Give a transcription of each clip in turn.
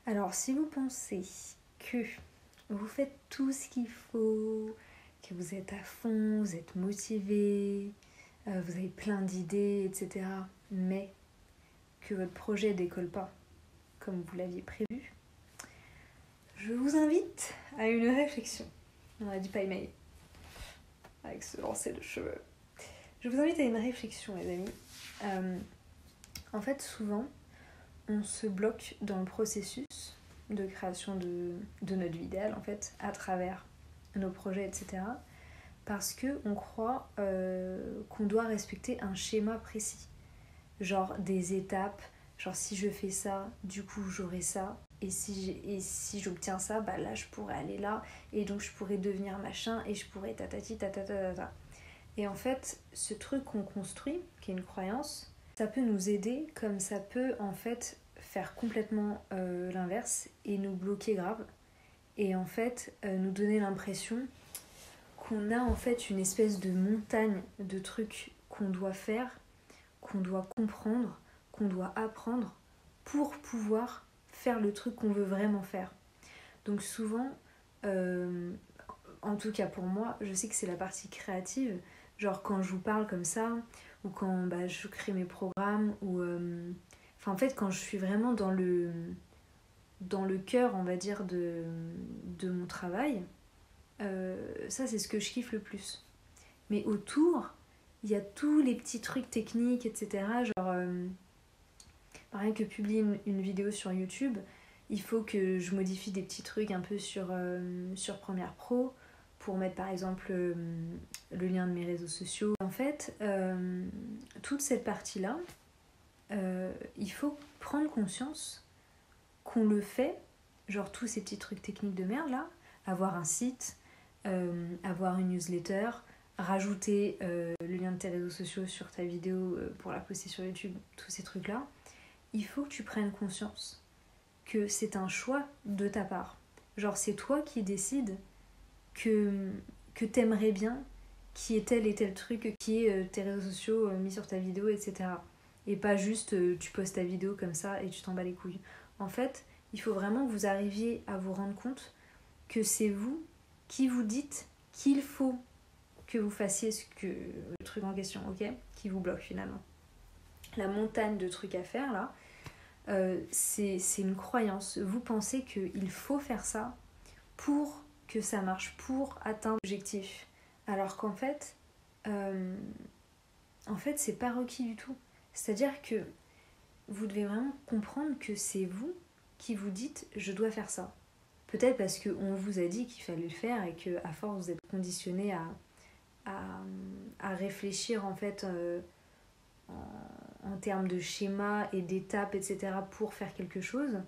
Alors, si vous pensez que vous faites tout ce qu'il faut, que vous êtes à fond, vous êtes motivé, vous avez plein d'idées, etc., mais que votre projet décolle pas comme vous l'aviez prévu, je vous invite à une réflexion. On a dit pas email, avec ce lancer de cheveux. Je vous invite à une réflexion, les amis. En fait, souvent, on se bloque dans le processus de création de notre vie idéale, en fait, à travers nos projets, etc. Parce qu'on croit qu'on doit respecter un schéma précis. Genre des étapes, genre si je fais ça, du coup j'aurai ça. Et si j'obtiens ça, bah là je pourrais aller là. Et donc je pourrais devenir machin et je pourrais tatati tatata. Et en fait, ce truc qu'on construit, qui est une croyance, ça peut nous aider comme ça peut en fait faire complètement l'inverse et nous bloquer grave. Et en fait, nous donner l'impression qu'on a en fait une espèce de montagne de trucs qu'on doit faire, qu'on doit comprendre, qu'on doit apprendre pour pouvoir faire le truc qu'on veut vraiment faire. Donc souvent, en tout cas pour moi, je sais que c'est la partie créative, genre quand je vous parle comme ça, ou quand je crée mes programmes, ou en fait quand je suis vraiment dans le cœur, on va dire, de mon travail, ça c'est ce que je kiffe le plus. Mais autour, il y a tous les petits trucs techniques, etc. Genre, par exemple, que publier une vidéo sur YouTube, il faut que je modifie des petits trucs un peu sur Premiere Pro pour mettre par exemple le lien de mes réseaux sociaux. En fait, toute cette partie-là, il faut prendre conscience qu'on le fait, genre tous ces petits trucs techniques de merde là, avoir un site, avoir une newsletter, rajouter le lien de tes réseaux sociaux sur ta vidéo pour la poster sur YouTube, tous ces trucs-là, il faut que tu prennes conscience que c'est un choix de ta part. Genre c'est toi qui décides que t'aimerais bien qu'il y ait tel et tel truc qui est tes réseaux sociaux mis sur ta vidéo, etc. Et pas juste tu postes ta vidéo comme ça et tu t'en bats les couilles. En fait, il faut vraiment que vous arriviez à vous rendre compte que c'est vous qui vous dites qu'il faut que vous fassiez le truc en question, ok ? Qui vous bloque finalement. La montagne de trucs à faire là, c'est une croyance. Vous pensez qu'il faut faire ça pour que ça marche, pour atteindre l'objectif. Alors qu'en fait, c'est pas requis du tout. C'est-à-dire que vous devez vraiment comprendre que c'est vous qui vous dites « je dois faire ça ». Peut-être parce qu'on vous a dit qu'il fallait le faire et qu'à force vous êtes conditionné à réfléchir en fait en termes de schéma et d'étapes, etc. pour faire quelque chose.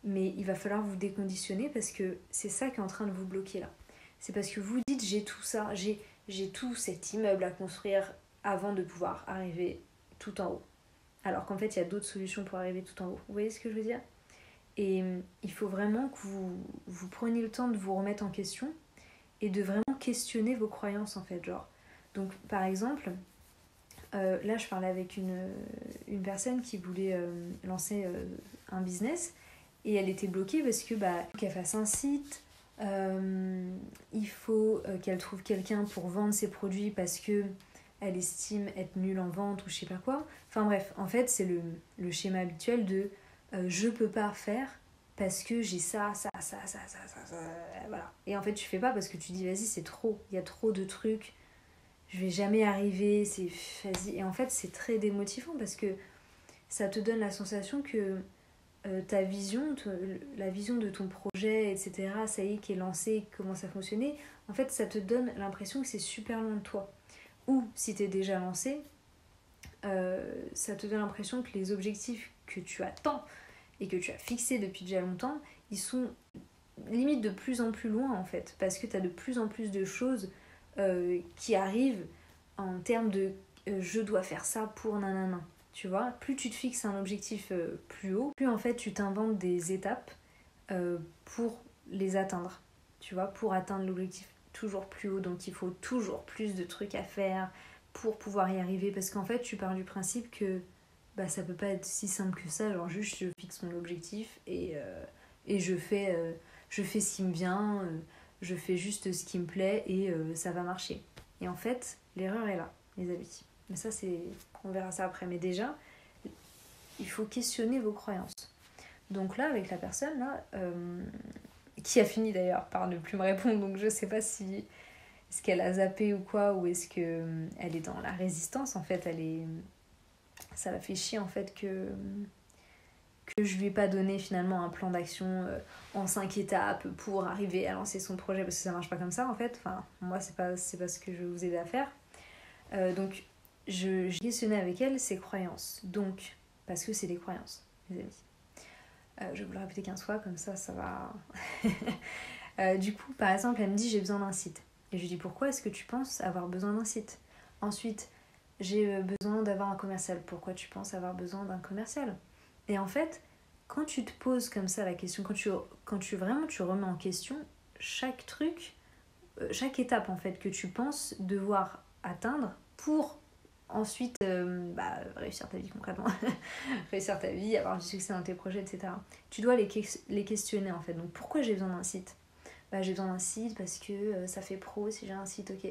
Mais il va falloir vous déconditionner parce que c'est ça qui est en train de vous bloquer là. C'est parce que vous dites j'ai tout ça, j'ai tout cet immeuble à construire avant de pouvoir arriver tout en haut. Alors qu'en fait il y a d'autres solutions pour arriver tout en haut. Vous voyez ce que je veux dire ? Et il faut vraiment que vous preniez le temps de vous remettre en question et de vraiment questionner vos croyances en fait. Genre. Donc par exemple, là je parlais avec une personne qui voulait lancer un business et elle était bloquée parce que qu'elle fasse un site, il faut qu'elle trouve quelqu'un pour vendre ses produits parce que elle estime être nulle en vente ou je sais pas quoi. Enfin bref, en fait c'est le schéma habituel de je peux pas faire parce que j'ai ça, voilà. Et en fait tu fais pas parce que tu dis vas-y c'est trop, il y a trop de trucs, je vais jamais arriver, c'est vas-y. Et en fait c'est très démotivant parce que ça te donne la sensation que ta vision, la vision de ton projet, etc., ça y est, qui est lancé, qui commence à fonctionner, en fait, ça te donne l'impression que c'est super loin de toi. Ou, si t'es déjà lancé, ça te donne l'impression que les objectifs que tu attends et que tu as fixés depuis déjà longtemps, ils sont limite de plus en plus loin, en fait, parce que t'as de plus en plus de choses qui arrivent en termes de je dois faire ça pour nanana. Tu vois, plus tu te fixes un objectif plus haut, plus en fait tu t'inventes des étapes pour les atteindre. Tu vois, pour atteindre l'objectif toujours plus haut. Donc il faut toujours plus de trucs à faire pour pouvoir y arriver. Parce qu'en fait, tu pars du principe que bah ça peut pas être si simple que ça, genre juste je fixe mon objectif et je fais ce qui me vient, je fais juste ce qui me plaît et ça va marcher. Et en fait, l'erreur est là, les amis. Mais ça, on verra ça après. Mais déjà, il faut questionner vos croyances. Donc là, avec la personne, là, qui a fini d'ailleurs par ne plus me répondre, donc je sais pas si est-ce qu'elle a zappé ou quoi, ou est-ce que elle est dans la résistance, en fait, ça la fait chier, en fait, que je lui ai pas donné finalement un plan d'action en 5 étapes pour arriver à lancer son projet, parce que ça marche pas comme ça, en fait. Enfin, moi, c'est pas ce que je vais vous aider à faire. Donc, je questionnais avec elle ses croyances. Donc, parce que c'est des croyances, les amis. Je vais vous le répéter 15 fois, comme ça va... du coup, par exemple, elle me dit « j'ai besoin d'un site ». Et je lui dis « pourquoi est-ce que tu penses avoir besoin d'un site ?» Ensuite, « j'ai besoin d'avoir un commercial ». Pourquoi tu penses avoir besoin d'un commercial ? Et en fait, quand tu te poses comme ça la question, quand tu remets en question chaque truc, chaque étape en fait que tu penses devoir atteindre pour ensuite réussir ta vie concrètement, réussir ta vie, avoir du succès dans tes projets, etc. Tu dois les questionner en fait. Donc pourquoi j'ai besoin d'un site ? J'ai besoin d'un site parce que ça fait pro si j'ai un site, ok.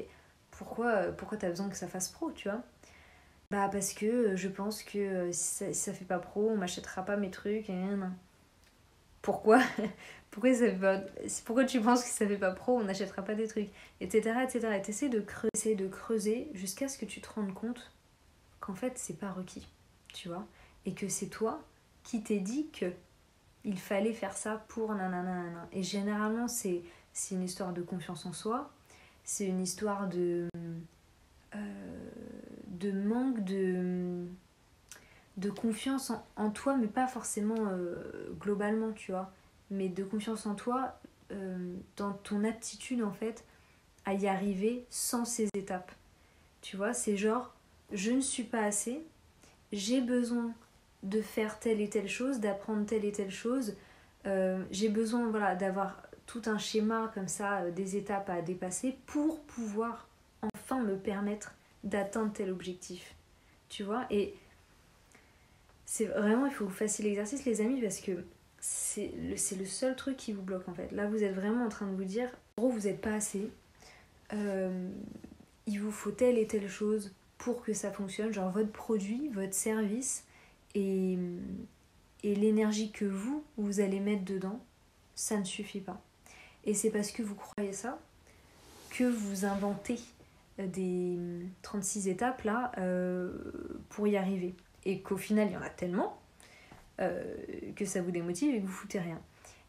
Pourquoi t'as besoin que ça fasse pro, tu vois ? Parce que je pense que si ça fait pas pro, on m'achètera pas mes trucs. Pourquoi pourquoi tu penses que ça fait pas pro, on n'achètera pas des trucs, etc. etc. Et t'essaies de creuser jusqu'à ce que tu te rendes compte qu'en fait c'est pas requis, tu vois, et que c'est toi qui t'es dit que il fallait faire ça pour nanana. Et généralement c'est une histoire de confiance en soi, c'est une histoire de manque de confiance en toi, mais pas forcément globalement, tu vois, mais de confiance en toi dans ton aptitude en fait à y arriver sans ces étapes. Tu vois, c'est genre, je ne suis pas assez, j'ai besoin de faire telle et telle chose, d'apprendre telle et telle chose, j'ai besoin d'avoir tout un schéma comme ça, des étapes à dépasser pour pouvoir enfin me permettre d'atteindre tel objectif. Tu vois, et c'est vraiment, il faut que vous fassiez l'exercice les amis, parce que c'est le seul truc qui vous bloque en fait. Là vous êtes vraiment en train de vous dire, en gros vous n'êtes pas assez, il vous faut telle et telle chose pour que ça fonctionne, genre votre produit, votre service et l'énergie que vous allez mettre dedans, ça ne suffit pas. Et c'est parce que vous croyez ça que vous inventez des 36 étapes là pour y arriver. Et qu'au final, il y en a tellement que ça vous démotive et que vous foutez rien.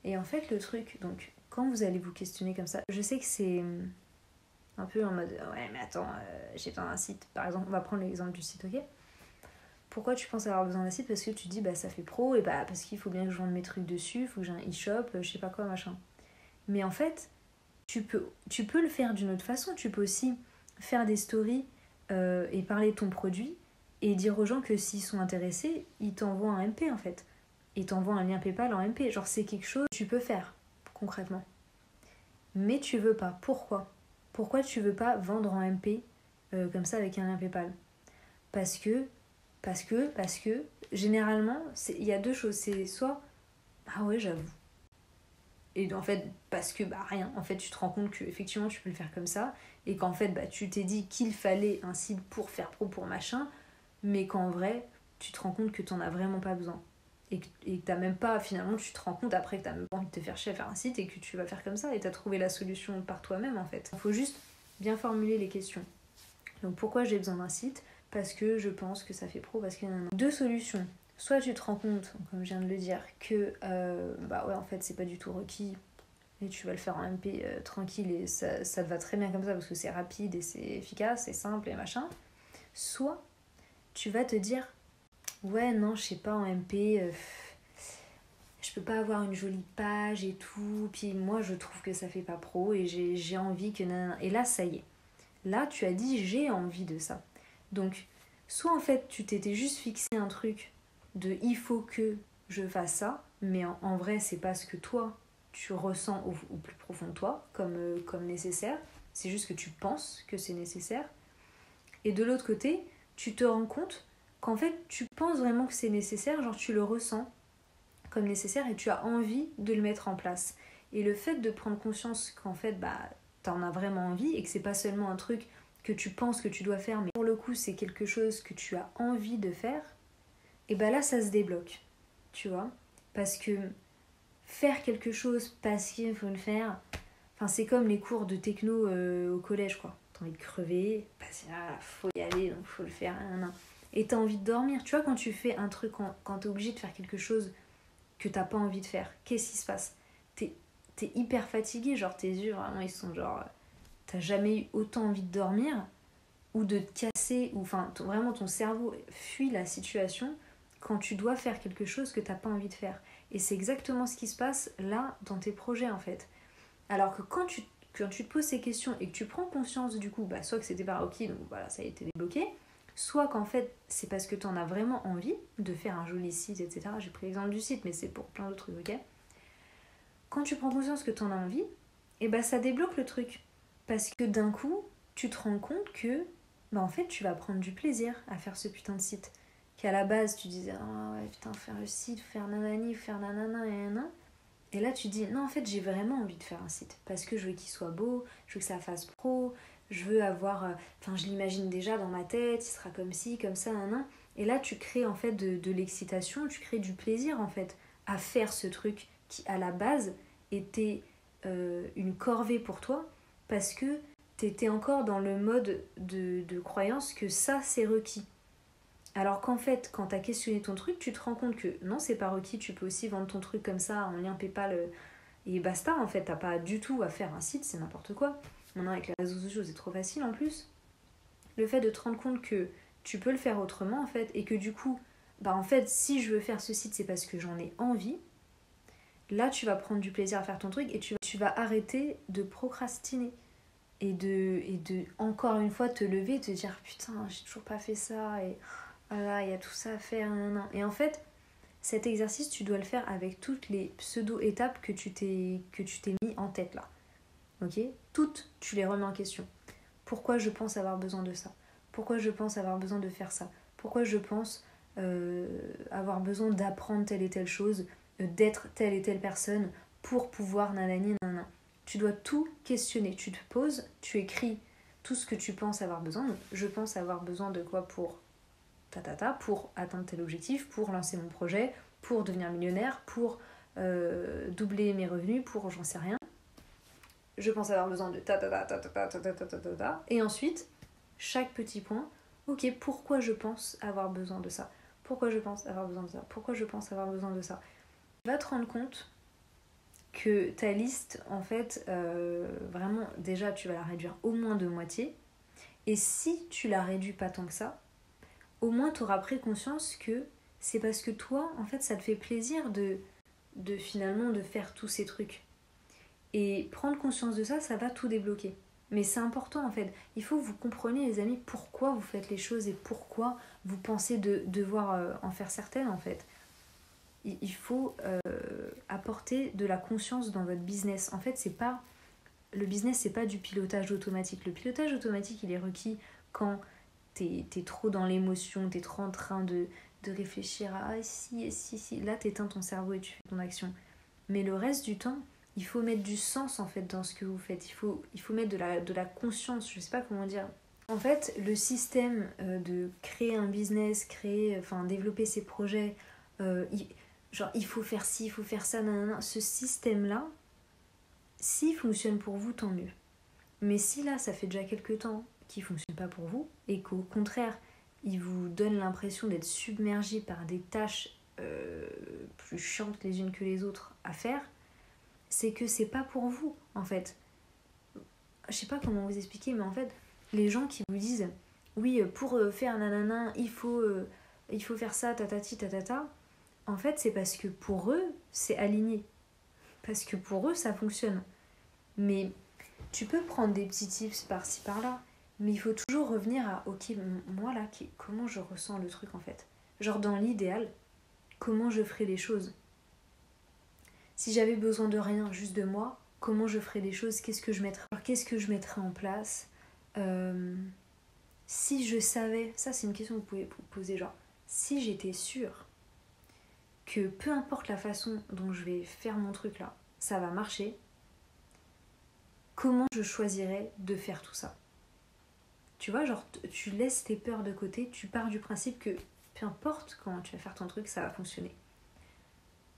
Et en fait, le truc, donc, quand vous allez vous questionner comme ça, je sais que c'est un peu en mode ouais, mais attends, j'ai besoin d'un site. Par exemple, on va prendre l'exemple du site, ok ? Pourquoi tu penses avoir besoin d'un site ? Parce que tu dis, ça fait pro, et parce qu'il faut bien que je vende mes trucs dessus, il faut que j'ai un e-shop, je sais pas quoi, machin. Mais en fait, tu peux le faire d'une autre façon. Tu peux aussi faire des stories et parler de ton produit et dire aux gens que s'ils sont intéressés, ils t'envoient un MP en fait. Ils t'envoient un lien PayPal en MP. Genre c'est quelque chose que tu peux faire concrètement. Mais tu veux pas. Pourquoi ? Pourquoi tu veux pas vendre en MP comme ça avec un lien PayPal ? Parce que généralement, il y a deux choses. C'est soit ah ouais, j'avoue. Et en fait, parce que rien. En fait, tu te rends compte qu'effectivement, tu peux le faire comme ça. Et qu'en fait, tu t'es dit qu'il fallait un site pour faire pro, pour machin. Mais qu'en vrai, tu te rends compte que t'en as vraiment pas besoin. Et que t'as même pas, finalement, tu te rends compte après que t'as même pas envie de te faire chier à faire un site et que tu vas faire comme ça. Et t'as trouvé la solution par toi-même, en fait. Il faut juste bien formuler les questions. Donc, pourquoi j'ai besoin d'un site ? Parce que je pense que ça fait pro, parce qu'il y en a deux solutions. Soit tu te rends compte, comme je viens de le dire, que en fait c'est pas du tout requis et tu vas le faire en MP tranquille et ça te va très bien comme ça parce que c'est rapide et c'est efficace, c'est simple et machin. Soit tu vas te dire ouais non je sais pas en MP je peux pas avoir une jolie page et tout, puis moi je trouve que ça fait pas pro et j'ai envie que nanana. Et là ça y est, là tu as dit j'ai envie de ça. Donc soit en fait tu t'étais juste fixé un truc de il faut que je fasse ça, mais en vrai c'est pas ce que toi tu ressens au plus profond de toi comme nécessaire, c'est juste que tu penses que c'est nécessaire. Et de l'autre côté, tu te rends compte qu'en fait tu penses vraiment que c'est nécessaire, genre tu le ressens comme nécessaire et tu as envie de le mettre en place. Et le fait de prendre conscience qu'en fait t'en as vraiment envie et que c'est pas seulement un truc que tu penses que tu dois faire, mais pour le coup c'est quelque chose que tu as envie de faire, et là ça se débloque, tu vois. Parce que faire quelque chose parce qu'il faut le faire, enfin c'est comme les cours de techno au collège quoi. T'as envie de crever, parce qu'il faut y aller donc faut le faire, et t'as envie de dormir. Tu vois, quand tu fais un truc, quand t'es obligé de faire quelque chose que t'as pas envie de faire, qu'est-ce qui se passe? T'es hyper fatigué, genre tes yeux vraiment ils sont genre... T'as jamais eu autant envie de dormir ou de te casser, ou enfin vraiment ton cerveau fuit la situation quand tu dois faire quelque chose que t'as pas envie de faire. Et c'est exactement ce qui se passe là dans tes projets en fait. Alors que quand tu te poses ces questions et que tu prends conscience du coup, soit que c'était pas ok, donc voilà, ça a été débloqué, soit qu'en fait c'est parce que tu en as vraiment envie de faire un joli site, etc. J'ai pris l'exemple du site, mais c'est pour plein d'autres trucs, ok. Quand tu prends conscience que tu en as envie, ça débloque le truc. Parce que d'un coup, tu te rends compte que en fait tu vas prendre du plaisir à faire ce putain de site. Qu'à la base tu disais ah ouais putain, faire le site, faire nanani, faire nanana et nanana. Et là tu dis non, en fait j'ai vraiment envie de faire un site parce que je veux qu'il soit beau, je veux que ça fasse pro, je veux avoir, je l'imagine déjà dans ma tête, il sera comme ci, comme ça, nanana. Et là tu crées en fait de l'excitation, tu crées du plaisir en fait à faire ce truc qui à la base était une corvée pour toi parce que t'étais encore dans le mode de croyance que ça c'est requis. Alors qu'en fait, quand t'as questionné ton truc, tu te rends compte que non, c'est pas requis, tu peux aussi vendre ton truc comme ça en lien PayPal et basta, en fait, t'as pas du tout à faire un site, c'est n'importe quoi. Maintenant, avec les réseaux sociaux, c'est trop facile en plus. Le fait de te rendre compte que tu peux le faire autrement, en fait, et que du coup, en fait, si je veux faire ce site, c'est parce que j'en ai envie, là, tu vas prendre du plaisir à faire ton truc et tu vas arrêter de procrastiner. Et de encore une fois te lever et te dire putain, j'ai toujours pas fait ça, et voilà, il y a tout ça à faire, et en fait cet exercice tu dois le faire avec toutes les pseudo étapes que tu t'es mis en tête là, ok, toutes tu les remets en question. Pourquoi je pense avoir besoin de ça, pourquoi je pense avoir besoin de faire ça, pourquoi je pense avoir besoin d'apprendre telle et telle chose, d'être telle et telle personne pour pouvoir nanani nanana. Tu dois tout questionner, tu te poses, tu écris tout ce que tu penses avoir besoin. Je pense avoir besoin de quoi pour pour atteindre tel objectif, pour lancer mon projet, pour devenir millionnaire, pour doubler mes revenus, pour j'en sais rien. Je pense avoir besoin de et ensuite, chaque petit point, ok, pourquoi je pense avoir besoin de ça, pourquoi je pense avoir besoin de ça, pourquoi je pense avoir besoin de ça. Tu vas te rendre compte que ta liste, en fait, vraiment, déjà, tu vas la réduire au moins de moitié. Et si tu la réduis pas tant que ça, au moins tu auras pris conscience que c'est parce que toi, en fait, ça te fait plaisir de finalement de faire tous ces trucs. Et prendre conscience de ça, ça va tout débloquer. Mais c'est important, en fait. Il faut que vous compreniez, les amis, pourquoi vous faites les choses et pourquoi vous pensez devoir en faire certaines, en fait. Il faut apporter de la conscience dans votre business. En fait, le business, c'est pas du pilotage automatique. Le pilotage automatique, il est requis quand t'es trop dans l'émotion, t'es trop en train de réfléchir à si. Là, t'éteins ton cerveau et tu fais ton action. Mais le reste du temps, il faut mettre du sens en fait dans ce que vous faites. Il faut mettre de la conscience, je sais pas comment dire. En fait, le système de créer un business, développer ses projets, il faut faire ci, il faut faire ça, nanana, ce système-là, s'il fonctionne pour vous, tant mieux. Mais si là, ça fait déjà quelques temps qu'il ne fonctionne pas pour vous, et qu'au contraire, il vous donne l'impression d'être submergé par des tâches plus chiantes les unes que les autres à faire, c'est que c'est pas pour vous, en fait. Je sais pas comment vous expliquer, mais en fait, les gens qui vous disent oui, pour faire nanana, il faut faire ça, tatati, tatata, en fait, c'est parce que pour eux, c'est aligné. Parce que pour eux, ça fonctionne. Mais tu peux prendre des petits tips par-ci, par-là, mais il faut toujours revenir à ok, moi là, comment je ressens le truc en fait. Genre dans l'idéal, comment je ferais les choses. Si j'avais besoin de rien, juste de moi, comment je ferais les choses, qu'est-ce que je mettrais en place. Si je savais, ça c'est une question que vous pouvez vous poser, genre, si j'étais sûre que peu importe la façon dont je vais faire mon truc là, ça va marcher, comment je choisirais de faire tout ça? Tu vois, genre, tu laisses tes peurs de côté, tu pars du principe que peu importe comment tu vas faire ton truc, ça va fonctionner.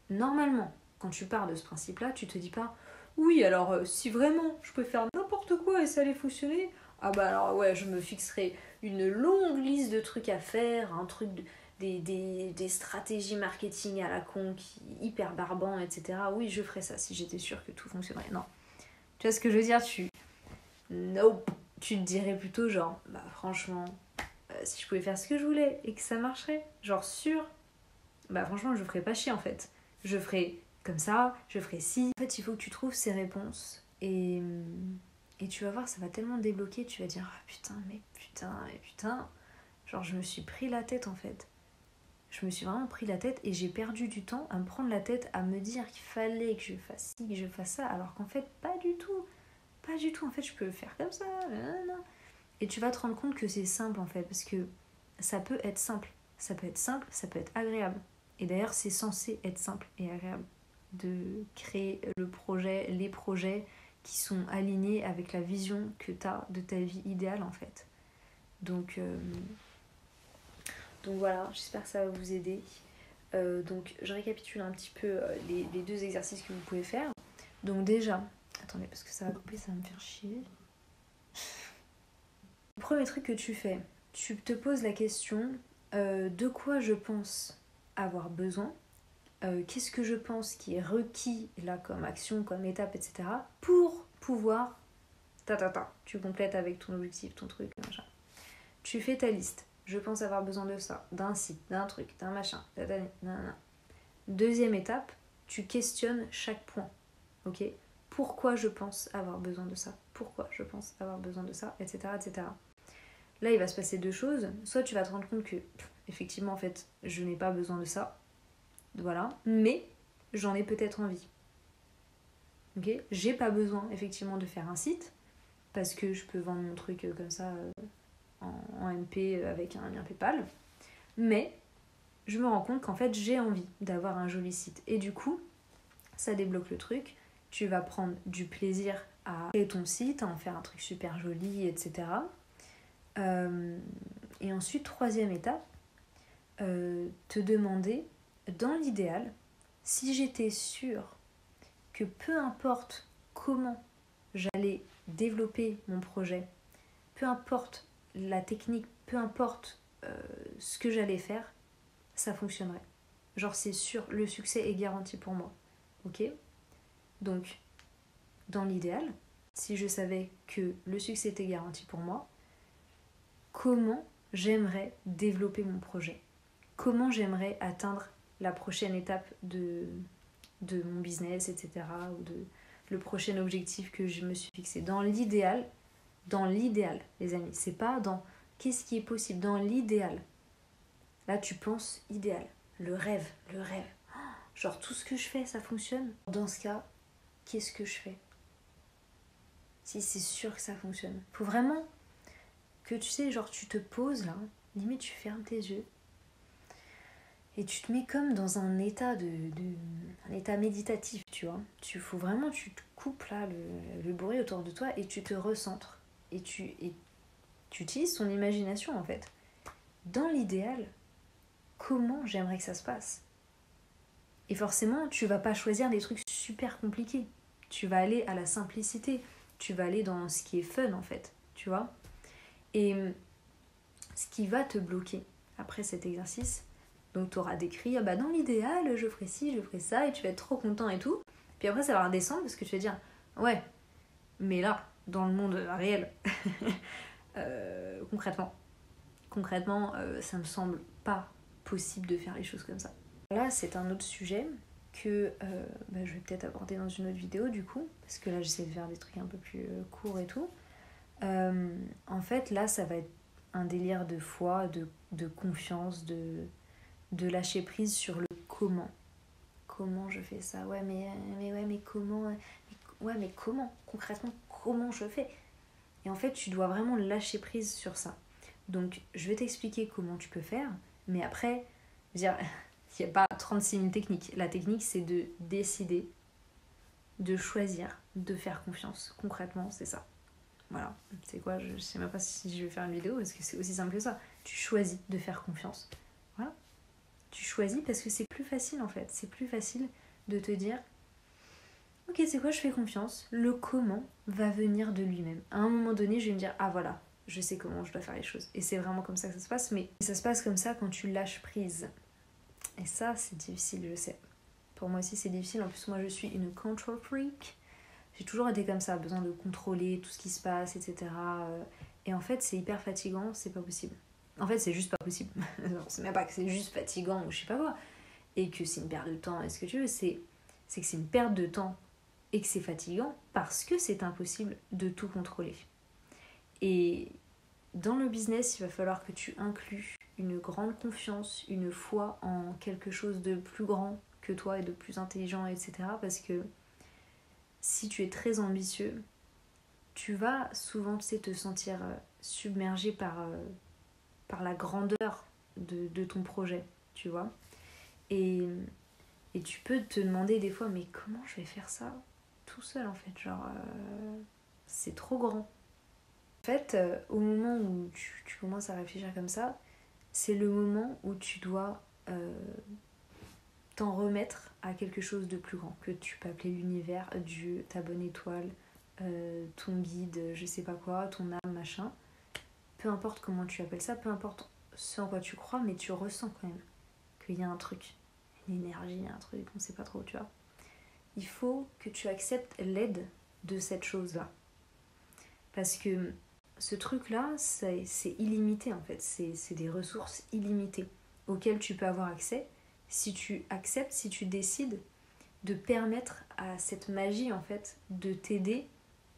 Normalement, quand tu pars de ce principe-là, tu te dis pas oui, alors si vraiment je peux faire n'importe quoi et ça allait fonctionner, ah bah alors ouais, je me fixerai une longue liste de trucs à faire, des stratégies marketing à la con, hyper barbant, etc. Oui, je ferais ça si j'étais sûre que tout fonctionnerait. Non. Tu vois ce que je veux dire? Nope. Tu te dirais plutôt genre, bah franchement, si je pouvais faire ce que je voulais et que ça marcherait, genre sûr, bah franchement, je ferais pas chier en fait. Je ferais comme ça, je ferais ci. En fait, il faut que tu trouves ces réponses et tu vas voir, ça va tellement te débloquer, tu vas dire, ah putain, mais putain, et putain. Genre, je me suis pris la tête en fait. Je me suis vraiment pris la tête et j'ai perdu du temps à me prendre la tête, à me dire qu'il fallait que je fasse ci, que je fasse ça, alors qu'en fait, pas du tout. Pas du tout, en fait, je peux le faire comme ça. Nanana. Et tu vas te rendre compte que c'est simple en fait, parce que ça peut être simple. Ça peut être simple, ça peut être agréable. Et d'ailleurs, c'est censé être simple et agréable de créer les projets qui sont alignés avec la vision que tu as de ta vie idéale en fait. Donc voilà, j'espère que ça va vous aider. Donc je récapitule un petit peu les deux exercices que vous pouvez faire. Donc déjà, attendez parce que ça va couper, ça va me faire chier. Le premier truc que tu fais, tu te poses la question de quoi je pense avoir besoin, qu'est-ce que je pense qui est requis là comme action, comme étape, etc. pour pouvoir tu complètes avec ton objectif, ton truc, machin. Tu fais ta liste. Je pense avoir besoin de ça, d'un site, d'un truc, d'un machin, nanana. Deuxième étape, tu questionnes chaque point. Ok? Pourquoi je pense avoir besoin de ça? Pourquoi je pense avoir besoin de ça? Etc. etc. Là, il va se passer deux choses. Soit tu vas te rendre compte que, effectivement, en fait, je n'ai pas besoin de ça. Voilà. Mais j'en ai peut-être envie. Ok? J'ai pas besoin, effectivement, de faire un site. Parce que je peux vendre mon truc comme ça en MP avec un lien PayPal. Mais je me rends compte qu'en fait, j'ai envie d'avoir un joli site. Et du coup, ça débloque le truc. Tu vas prendre du plaisir à créer ton site, à en faire un truc super joli, etc. Et ensuite, troisième étape, te demander, dans l'idéal, si j'étais sûre que peu importe comment j'allais développer mon projet, peu importe la technique, peu importe ce que j'allais faire, ça fonctionnerait. Genre c'est sûr, le succès est garanti pour moi. Ok? Donc, dans l'idéal, si je savais que le succès était garanti pour moi, comment j'aimerais développer mon projet? Comment j'aimerais atteindre la prochaine étape de mon business, etc. ou de le prochain objectif que je me suis fixé. Dans l'idéal, les amis, c'est pas dans qu'est-ce qui est possible, dans l'idéal. Là, tu penses idéal, le rêve. Genre, tout ce que je fais, ça fonctionne. Dans ce cas, qu'est-ce que je fais? Si c'est sûr que ça fonctionne. Faut vraiment que tu sais, genre, tu te poses là, limite, tu fermes tes yeux. Et tu te mets comme dans un état un état méditatif, tu vois. Faut vraiment, tu te coupes là le bruit autour de toi et tu te recentres. Et tu utilises ton imagination en fait. Dans l'idéal, comment j'aimerais que ça se passe? Et forcément, tu vas pas choisir des trucs super compliqués. Tu vas aller à la simplicité. Tu vas aller dans ce qui est fun en fait, tu vois. Et ce qui va te bloquer après cet exercice, donc tu auras décrit, ah bah dans l'idéal, je ferai ci, je ferai ça, et tu vas être trop content et tout. Puis après, ça va redescendre parce que tu vas dire, ouais, mais là, dans le monde réel, concrètement, ça me semble pas possible de faire les choses comme ça. Là, c'est un autre sujet que je vais peut-être aborder dans une autre vidéo du coup, parce que là, j'essaie de faire des trucs un peu plus courts et tout. En fait, là, ça va être un délire de foi, de confiance, de lâcher prise sur le comment. Comment je fais ça? Ouais, mais comment? Ouais, mais comment? Concrètement, comment je fais? Et en fait, tu dois vraiment lâcher prise sur ça. Donc, je vais t'expliquer comment tu peux faire, Mais après, je veux dire, il n'y a pas 36 000 techniques. La technique, c'est de décider, de choisir, de faire confiance. Concrètement, c'est ça. Voilà. C'est quoi? Je sais même pas si je vais faire une vidéo parce que c'est aussi simple que ça. Tu choisis de faire confiance. Voilà. Tu choisis parce que c'est plus facile en fait. C'est plus facile de te dire ok, c'est quoi, je fais confiance. Le comment va venir de lui-même. À un moment donné, je vais me dire ah voilà, je sais comment je dois faire les choses. Et c'est vraiment comme ça que ça se passe. Mais ça se passe comme ça quand tu lâches prise. Et ça, c'est difficile, je sais. Pour moi aussi, c'est difficile. En plus, moi, je suis une control freak. J'ai toujours été comme ça, besoin de contrôler tout ce qui se passe, etc. Et en fait, c'est hyper fatigant, c'est pas possible. En fait, c'est juste pas possible. C'est même pas que c'est juste fatigant ou je sais pas quoi. Et que c'est une perte de temps, est-ce que tu veux, c'est que c'est une perte de temps et que c'est fatigant parce que c'est impossible de tout contrôler. Et dans le business, il va falloir que tu inclues une grande confiance, une foi en quelque chose de plus grand que toi et de plus intelligent, etc. Parce que si tu es très ambitieux, tu vas souvent te sentir submergé par la grandeur de ton projet, tu vois. Et tu peux te demander des fois, mais comment je vais faire ça tout seul en fait, genre c'est trop grand. En fait, au moment où tu commences à réfléchir comme ça, c'est le moment où tu dois t'en remettre à quelque chose de plus grand, que tu peux appeler l'univers, Dieu, ta bonne étoile, ton guide, je sais pas quoi, ton âme, machin. Peu importe comment tu appelles ça, peu importe ce en quoi tu crois, mais tu ressens quand même qu'il y a un truc, une énergie, un truc, on sait pas trop, tu vois. Il faut que tu acceptes l'aide de cette chose-là. Parce que ce truc-là, c'est illimité en fait. C'est des ressources illimitées auxquelles tu peux avoir accès si tu acceptes, si tu décides de permettre à cette magie en fait de t'aider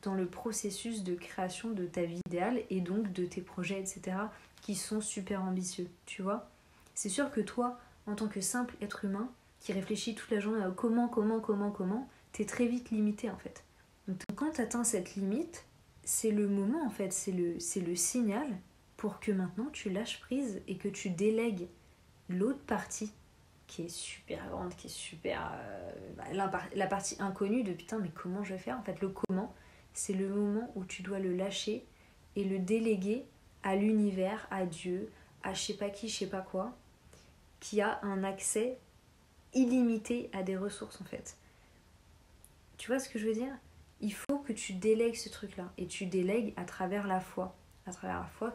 dans le processus de création de ta vie idéale et donc de tes projets, etc. qui sont super ambitieux, tu vois. C'est sûr que toi, en tant que simple être humain qui réfléchit toute la journée à comment, t'es très vite limité en fait. Donc quand t'atteins cette limite, c'est le moment en fait, c'est le signal pour que maintenant tu lâches prise et que tu délègues l'autre partie qui est super grande, qui est super... la partie inconnue de putain mais comment je vais faire en fait, le comment, c'est le moment où tu dois le lâcher et le déléguer à l'univers, à Dieu, à je sais pas qui, je sais pas quoi, qui a un accès illimité à des ressources en fait. Tu vois ce que je veux dire? Il faut que tu délègues ce truc-là et tu délègues à travers la foi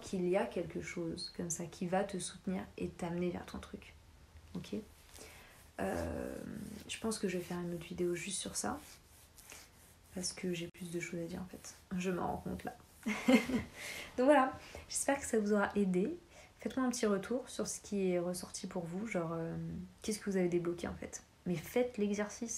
qu'il y a quelque chose comme ça qui va te soutenir et t'amener vers ton truc. Ok? Je pense que je vais faire une autre vidéo juste sur ça parce que j'ai plus de choses à dire en fait. Je m'en rends compte là. Donc voilà, j'espère que ça vous aura aidé. Faites-moi un petit retour sur ce qui est ressorti pour vous, genre qu'est-ce que vous avez débloqué en fait. Mais faites l'exercice,